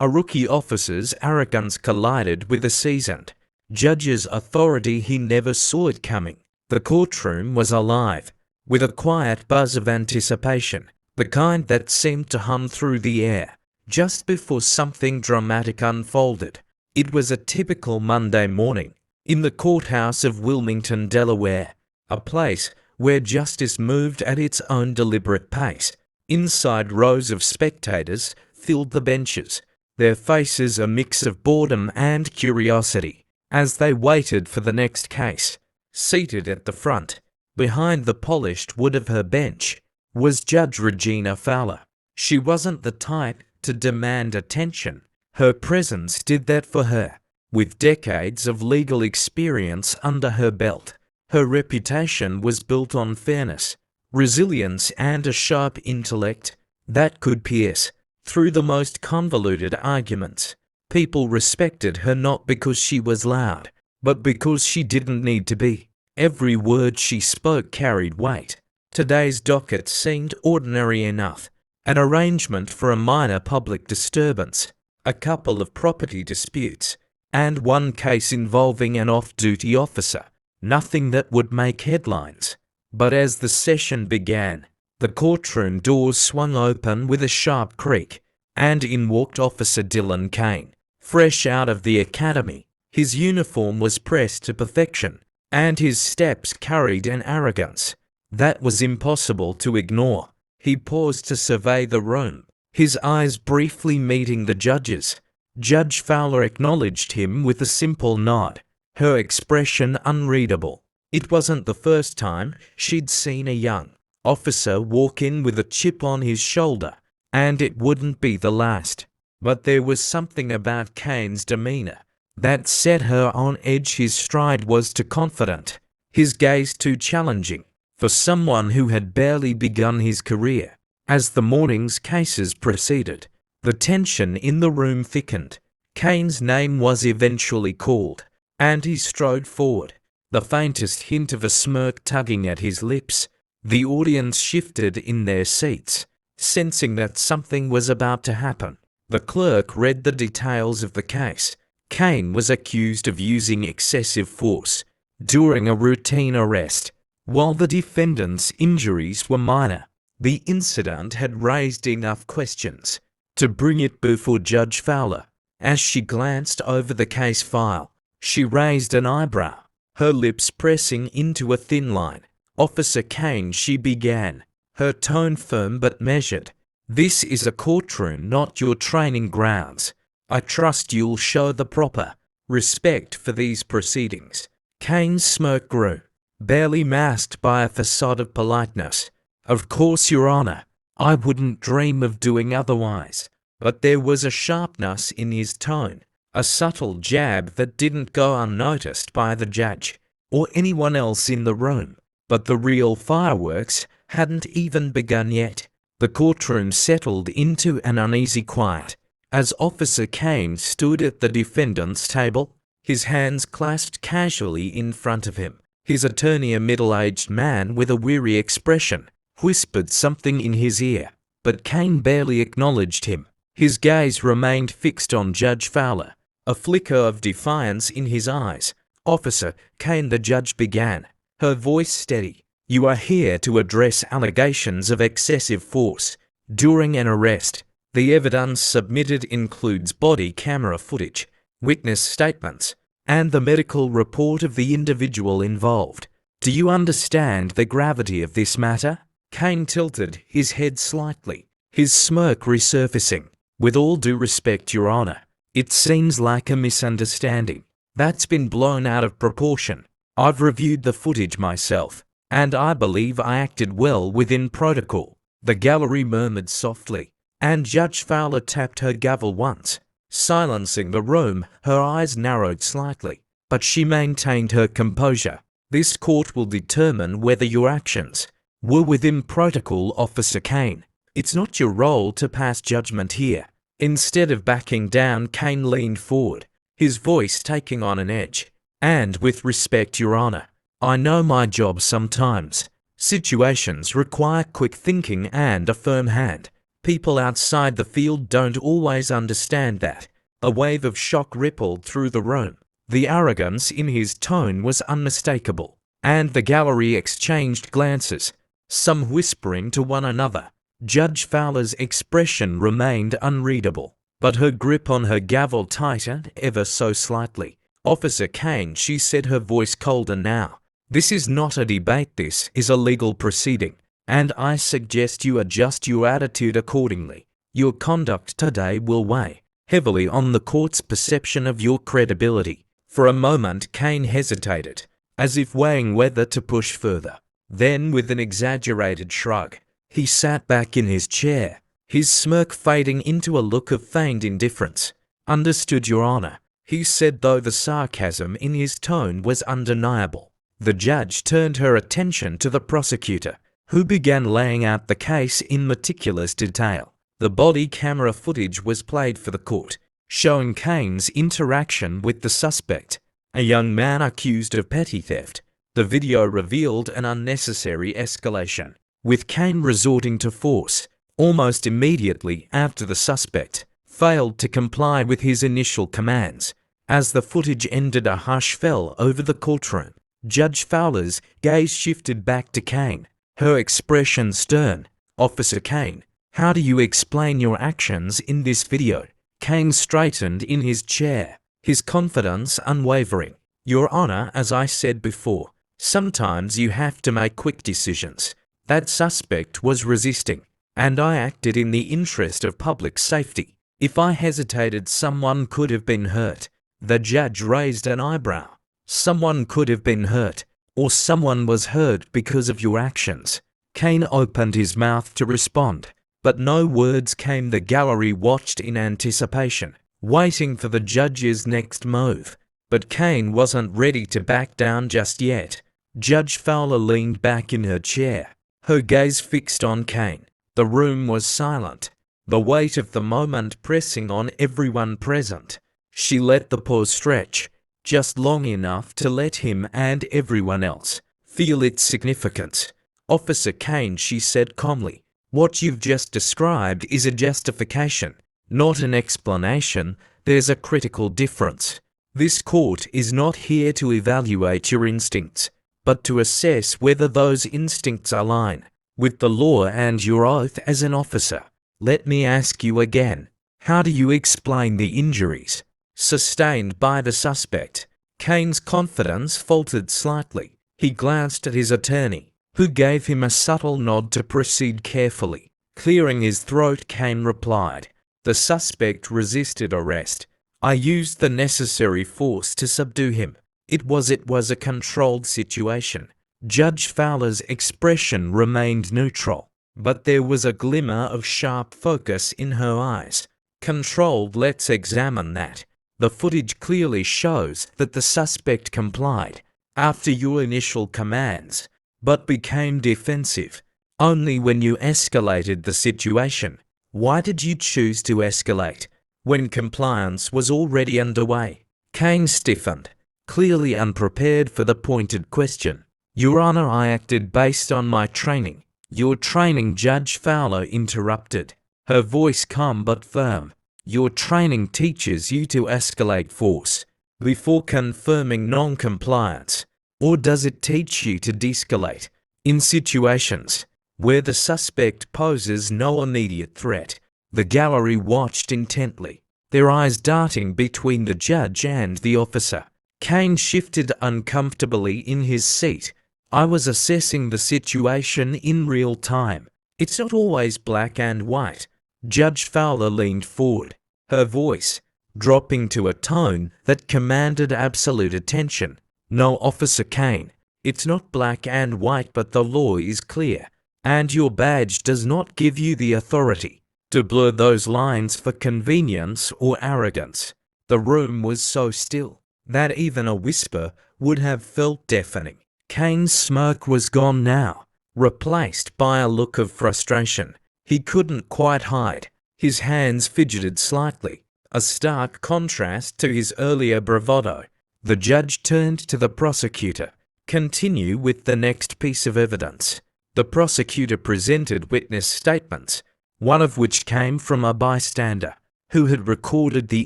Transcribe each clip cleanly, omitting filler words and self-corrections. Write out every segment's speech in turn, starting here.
A rookie officer's arrogance collided with a seasoned judge's authority. He never saw it coming. The courtroom was alive with a quiet buzz of anticipation, the kind that seemed to hum through the air just before something dramatic unfolded. It was a typical Monday morning in the courthouse of Wilmington, Delaware, a place where justice moved at its own deliberate pace. Inside, rows of spectators filled the benches, their faces a mix of boredom and curiosity, as they waited for the next case. Seated at the front, behind the polished wood of her bench, was Judge Regina Fowler. She wasn't the type to demand attention. Her presence did that for her. With decades of legal experience under her belt, her reputation was built on fairness, resilience, and a sharp intellect that could pierce through the most convoluted arguments. People respected her not because she was loud, but because she didn't need to be. Every word she spoke carried weight. Today's docket seemed ordinary enough. An arrangement for a minor public disturbance, a couple of property disputes, and one case involving an off-duty officer. Nothing that would make headlines. But as the session began, the courtroom doors swung open with a sharp creak, and in walked Officer Dylan Kane, fresh out of the academy. His uniform was pressed to perfection, and his steps carried an arrogance that was impossible to ignore. He paused to survey the room, his eyes briefly meeting the judge's. Judge Fowler acknowledged him with a simple nod, her expression unreadable. It wasn't the first time she'd seen a young officer walk in with a chip on his shoulder, and it wouldn't be the last. But there was something about Kane's demeanor that set her on edge. His stride was too confident, his gaze too challenging for someone who had barely begun his career. As the morning's cases proceeded, the tension in the room thickened. Kane's name was eventually called, and he strode forward, the faintest hint of a smirk tugging at his lips. The audience shifted in their seats, sensing that something was about to happen. The clerk read the details of the case. Kane was accused of using excessive force during a routine arrest. While the defendant's injuries were minor, the incident had raised enough questions to bring it before Judge Fowler. As she glanced over the case file, she raised an eyebrow, her lips pressing into a thin line. "Officer Kane," she began, her tone firm but measured. "This is a courtroom, not your training grounds. I trust you'll show the proper respect for these proceedings." Kane's smirk grew, barely masked by a facade of politeness. "Of course, Your Honor. I wouldn't dream of doing otherwise." But there was a sharpness in his tone, a subtle jab that didn't go unnoticed by the judge or anyone else in the room. But the real fireworks hadn't even begun yet. The courtroom settled into an uneasy quiet as Officer Kane stood at the defendant's table, his hands clasped casually in front of him. His attorney, a middle-aged man with a weary expression, whispered something in his ear, but Kane barely acknowledged him. His gaze remained fixed on Judge Fowler, a flicker of defiance in his eyes. "Officer Kane," the judge began, her voice steady, "you are here to address allegations of excessive force during an arrest. The evidence submitted includes body camera footage, witness statements, and the medical report of the individual involved. Do you understand the gravity of this matter?" Kane tilted his head slightly, his smirk resurfacing. "With all due respect, Your Honor, it seems like a misunderstanding that's been blown out of proportion. I've reviewed the footage myself, and I believe I acted well within protocol." The gallery murmured softly, and Judge Fowler tapped her gavel once, silencing the room. Her eyes narrowed slightly, but she maintained her composure. "This court will determine whether your actions were within protocol, Officer Kane. It's not your role to pass judgment here." Instead of backing down, Kane leaned forward, his voice taking on an edge. "And with respect, Your Honor, I know my job sometimes. Situations require quick thinking and a firm hand. People outside the field don't always understand that. A wave of shock rippled through the room. The arrogance in his tone was unmistakable, and the gallery exchanged glances, some whispering to one another. Judge Fowler's expression remained unreadable, but her grip on her gavel tightened ever so slightly. "Officer Kane," she said, her voice colder now. "This is not a debate, this is a legal proceeding, and I suggest you adjust your attitude accordingly. Your conduct today will weigh heavily on the court's perception of your credibility." For a moment Kane hesitated, as if weighing whether to push further. Then, with an exaggerated shrug, he sat back in his chair, his smirk fading into a look of feigned indifference. "Understood, Your Honor," he said, though the sarcasm in his tone was undeniable. The judge turned her attention to the prosecutor, who began laying out the case in meticulous detail. The body camera footage was played for the court, showing Kane's interaction with the suspect, a young man accused of petty theft. The video revealed an unnecessary escalation, with Kane resorting to force almost immediately after the suspect failed to comply with his initial commands. As the footage ended, a hush fell over the courtroom. Judge Fowler's gaze shifted back to Kane, her expression stern. "Officer Kane, how do you explain your actions in this video?" Kane straightened in his chair, his confidence unwavering. "Your Honor, as I said before, sometimes you have to make quick decisions. That suspect was resisting, and I acted in the interest of public safety. If I hesitated, someone could have been hurt." The judge raised an eyebrow. "Someone could have been hurt, or someone was hurt because of your actions." Kane opened his mouth to respond, but no words came. The gallery watched in anticipation, waiting for the judge's next move. But Kane wasn't ready to back down just yet. Judge Fowler leaned back in her chair, her gaze fixed on Kane. The room was silent, the weight of the moment pressing on everyone present. She let the pause stretch, just long enough to let him and everyone else feel its significance. "Officer Kane," she said calmly, "what you've just described is a justification, not an explanation. There's a critical difference. This court is not here to evaluate your instincts, but to assess whether those instincts align with the law and your oath as an officer. Let me ask you again, how do you explain the injuries sustained by the suspect?" Kane's confidence faltered slightly. He glanced at his attorney, who gave him a subtle nod to proceed carefully. Clearing his throat, Kane replied, "The suspect resisted arrest. I used the necessary force to subdue him. It was a controlled situation." Judge Fowler's expression remained neutral, but there was a glimmer of sharp focus in her eyes. "Controlled, let's examine that. The footage clearly shows that the suspect complied after your initial commands, but became defensive only when you escalated the situation. Why did you choose to escalate when compliance was already underway?" Kane stiffened, clearly unprepared for the pointed question. "Your Honor, I acted based on my training." "Your training?" Judge Fowler interrupted, her voice calm but firm. "Your training teaches you to escalate force before confirming non-compliance, or does it teach you to de-escalate in situations where the suspect poses no immediate threat?" The gallery watched intently, their eyes darting between the judge and the officer. Kane shifted uncomfortably in his seat. "I was assessing the situation in real time. It's not always black and white." Judge Fowler leaned forward, her voice dropping to a tone that commanded absolute attention. "No, Officer Kane, it's not black and white, but the law is clear, and your badge does not give you the authority to blur those lines for convenience or arrogance." The room was so still that even a whisper would have felt deafening. Kane's smirk was gone now, replaced by a look of frustration he couldn't quite hide. His hands fidgeted slightly, a stark contrast to his earlier bravado. The judge turned to the prosecutor. "Continue with the next piece of evidence." The prosecutor presented witness statements, one of which came from a bystander who had recorded the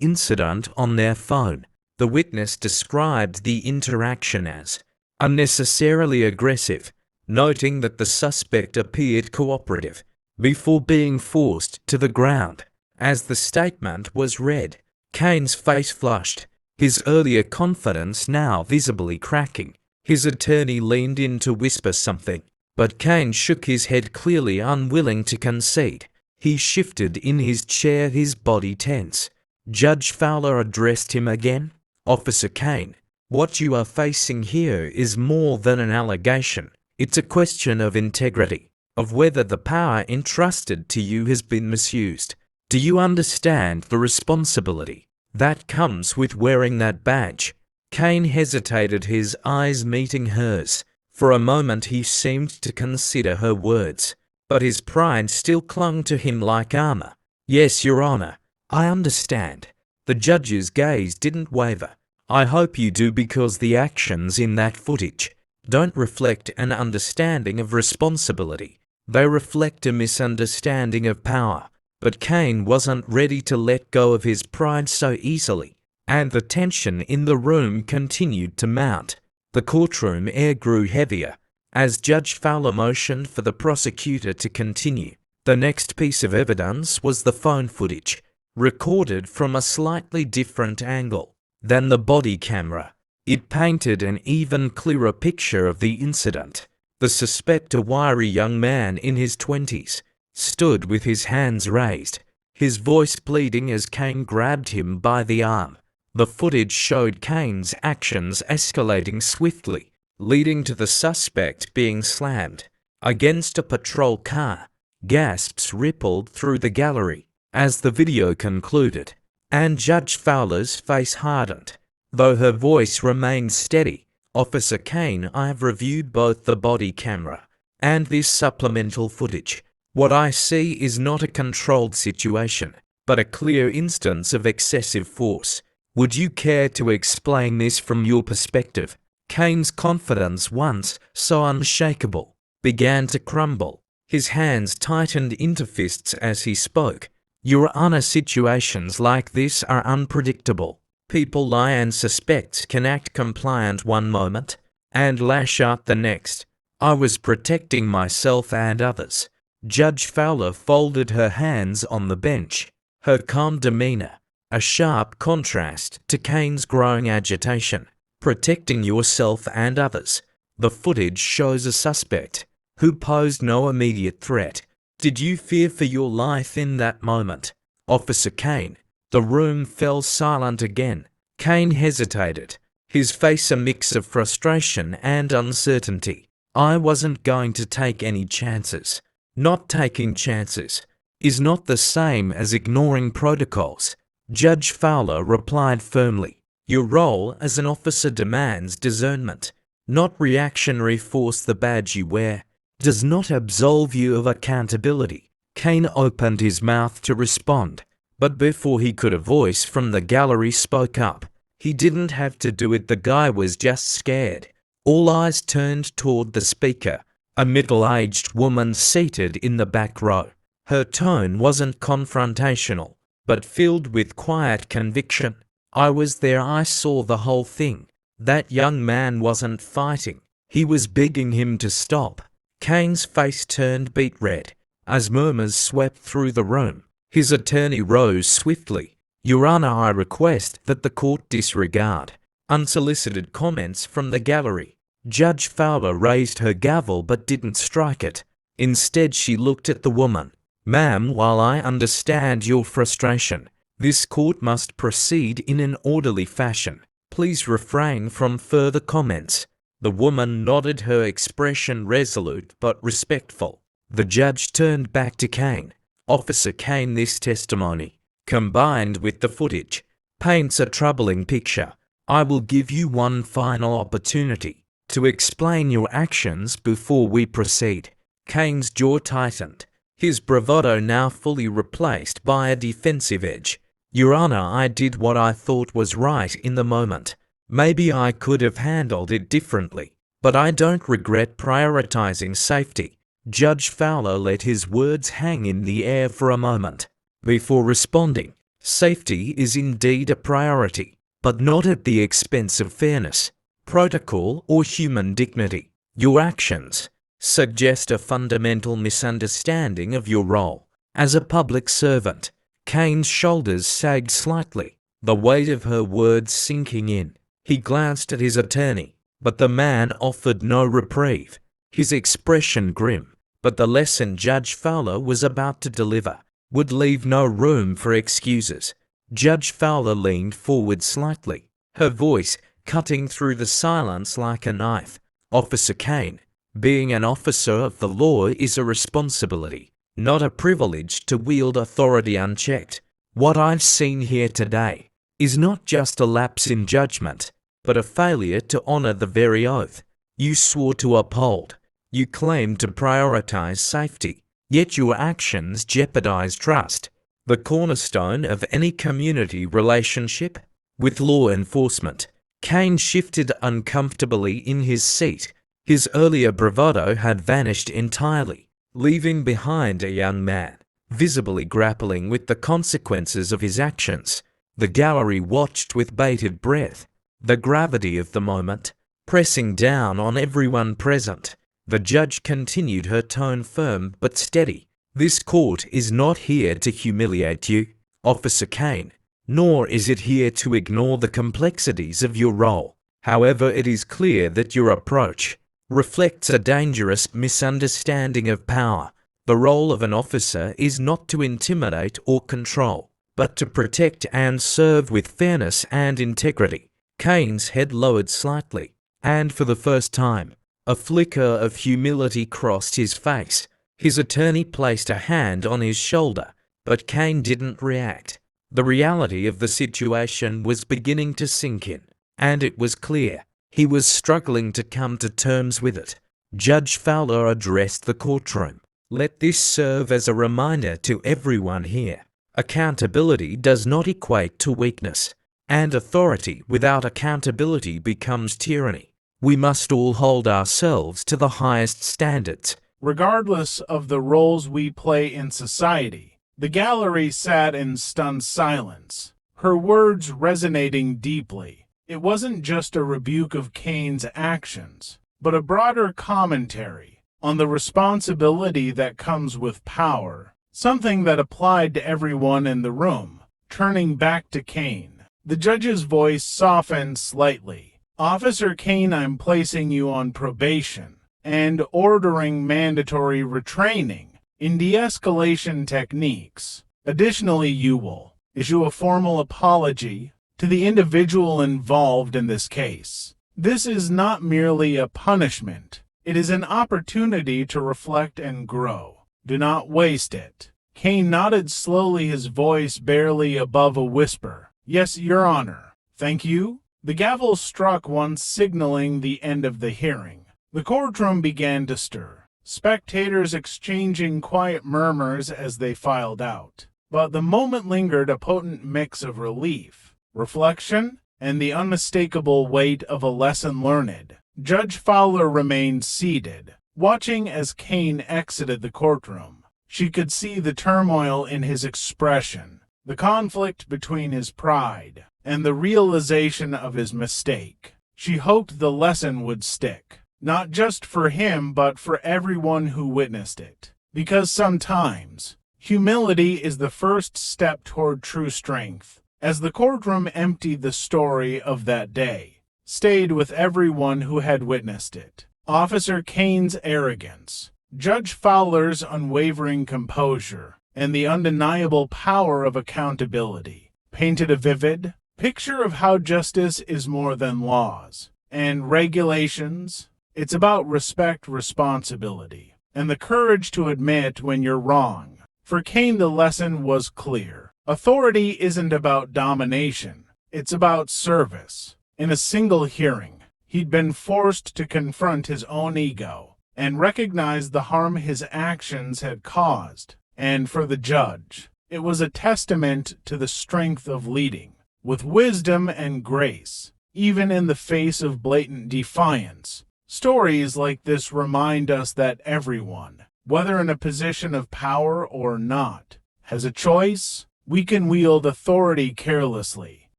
incident on their phone. The witness described the interaction as unnecessarily aggressive, noting that the suspect appeared cooperative before being forced to the ground. As the statement was read, Kane's face flushed, his earlier confidence now visibly cracking. His attorney leaned in to whisper something, but Kane shook his head, clearly unwilling to concede. He shifted in his chair, his body tense. Judge Fowler addressed him again. "Officer Kane, what you are facing here is more than an allegation. It's a question of integrity, of whether the power entrusted to you has been misused. Do you understand the responsibility that comes with wearing that badge?" Kane hesitated, his eyes meeting hers. For a moment he seemed to consider her words, but his pride still clung to him like armor. "Yes, Your Honor, I understand." The judge's gaze didn't waver. "I hope you do, because the actions in that footage don't reflect an understanding of responsibility. They reflect a misunderstanding of power." But Kane wasn't ready to let go of his pride so easily, and the tension in the room continued to mount. The courtroom air grew heavier as Judge Fowler motioned for the prosecutor to continue. The next piece of evidence was the phone footage, recorded from a slightly different angle than the body camera. It painted an even clearer picture of the incident. The suspect, a wiry young man in his 20s, stood with his hands raised, his voice pleading as Kane grabbed him by the arm. The footage showed Kane's actions escalating swiftly, leading to the suspect being slammed against a patrol car. Gasps rippled through the gallery as the video concluded, and Judge Fowler's face hardened, though her voice remained steady. "Officer Kane, I have reviewed both the body camera and this supplemental footage. What I see is not a controlled situation, but a clear instance of excessive force. Would you care to explain this from your perspective?" Kane's confidence, once so unshakable, began to crumble. His hands tightened into fists as he spoke. "Your Honor, situations like this are unpredictable. People lie, and suspects can act compliant one moment and lash out the next. I was protecting myself and others." Judge Fowler folded her hands on the bench, her calm demeanor a sharp contrast to Kane's growing agitation. "Protecting yourself and others. The footage shows a suspect who posed no immediate threat. Did you fear for your life in that moment?" "Officer Kane." The room fell silent again. Kane hesitated, his face a mix of frustration and uncertainty. "I wasn't going to take any chances." "Not taking chances is not the same as ignoring protocols," Judge Fowler replied firmly. "Your role as an officer demands discernment, not reactionary force. The badge you wear does not absolve you of accountability." Kane opened his mouth to respond, but before he could, a voice from the gallery spoke up. He didn't have to do it. The guy was just scared. All eyes turned toward the speaker, a middle-aged woman seated in the back row. Her tone wasn't confrontational, but filled with quiet conviction. "I was there. I saw the whole thing. That young man wasn't fighting. He was begging him to stop." Kane's face turned beet red as murmurs swept through the room. His attorney rose swiftly. "Your Honor, I request that the court disregard unsolicited comments from the gallery." Judge Fowler raised her gavel but didn't strike it. Instead, she looked at the woman. "Ma'am, while I understand your frustration, this court must proceed in an orderly fashion. Please refrain from further comments." The woman nodded, her expression resolute but respectful. The judge turned back to Kane. "Officer Kane, this testimony, combined with the footage, paints a troubling picture. I will give you one final opportunity to explain your actions before we proceed." Kane's jaw tightened, his bravado now fully replaced by a defensive edge. "Your Honor, I did what I thought was right in the moment. Maybe I could have handled it differently, but I don't regret prioritizing safety. Judge Fowler let his words hang in the air for a moment before responding. Safety is indeed a priority, but not at the expense of fairness, protocol, or human dignity. Your actions suggest a fundamental misunderstanding of your role as a public servant. Kane's shoulders sagged slightly, the weight of her words sinking in. He glanced at his attorney, but the man offered no reprieve, his expression grim. But the lesson Judge Fowler was about to deliver would leave no room for excuses. Judge Fowler leaned forward slightly, her voice cutting through the silence like a knife. Officer Kane, being an officer of the law is a responsibility, not a privilege to wield authority unchecked. What I've seen here today is not just a lapse in judgment, but a failure to honor the very oath you swore to uphold. You claim to prioritize safety, yet your actions jeopardize trust, the cornerstone of any community relationship with law enforcement. Kane shifted uncomfortably in his seat. His earlier bravado had vanished entirely, leaving behind a young man, visibly grappling with the consequences of his actions. The gallery watched with bated breath, the gravity of the moment pressing down on everyone present. The judge continued, her tone firm but steady. This court is not here to humiliate you, Officer Kane, nor is it here to ignore the complexities of your role. However, it is clear that your approach reflects a dangerous misunderstanding of power. The role of an officer is not to intimidate or control, but to protect and serve with fairness and integrity. Kane's head lowered slightly, and for the first time, a flicker of humility crossed his face. His attorney placed a hand on his shoulder, but Kane didn't react. The reality of the situation was beginning to sink in, and it was clear he was struggling to come to terms with it. Judge Fowler addressed the courtroom. Let this serve as a reminder to everyone here. Accountability does not equate to weakness, and authority without accountability becomes tyranny. We must all hold ourselves to the highest standards, regardless of the roles we play in society. The gallery sat in stunned silence, her words resonating deeply. It wasn't just a rebuke of Kane's actions, but a broader commentary on the responsibility that comes with power, something that applied to everyone in the room. Turning back to Kane, the judge's voice softened slightly. Officer Kane, I'm placing you on probation and ordering mandatory retraining in de-escalation techniques. Additionally, you will issue a formal apology to the individual involved in this case. This is not merely a punishment. It is an opportunity to reflect and grow. Do not waste it. Kane nodded slowly, his voice barely above a whisper. Yes, Your Honor. Thank you. The gavel struck once, signaling the end of the hearing. The courtroom began to stir, spectators exchanging quiet murmurs as they filed out. But the moment lingered, a potent mix of relief, reflection, and the unmistakable weight of a lesson learned. Judge Fowler remained seated, watching as Kane exited the courtroom. She could see the turmoil in his expression, the conflict between his pride and the realization of his mistake. She hoped the lesson would stick, not just for him but for everyone who witnessed it. Because sometimes, humility is the first step toward true strength. As the courtroom emptied, the story of that day stayed with everyone who had witnessed it. Officer Kane's arrogance, Judge Fowler's unwavering composure, and the undeniable power of accountability painted a vivid picture of how justice is more than laws and regulations. It's about respect, responsibility, and the courage to admit when you're wrong. For Kane, the lesson was clear. Authority isn't about domination. It's about service. In a single hearing, he'd been forced to confront his own ego and recognize the harm his actions had caused. And for the judge, it was a testament to the strength of leading with wisdom and grace, even in the face of blatant defiance. Stories like this remind us that everyone, whether in a position of power or not. As a choice, we can wield authority carelessly,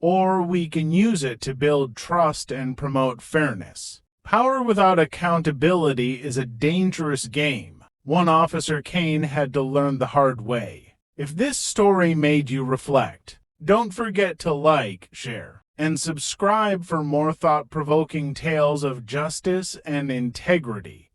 or we can use it to build trust and promote fairness. Power without accountability is a dangerous game. One Officer Kane had to learn the hard way. If this story made you reflect, don't forget to like, share, and subscribe for more thought-provoking tales of justice and integrity.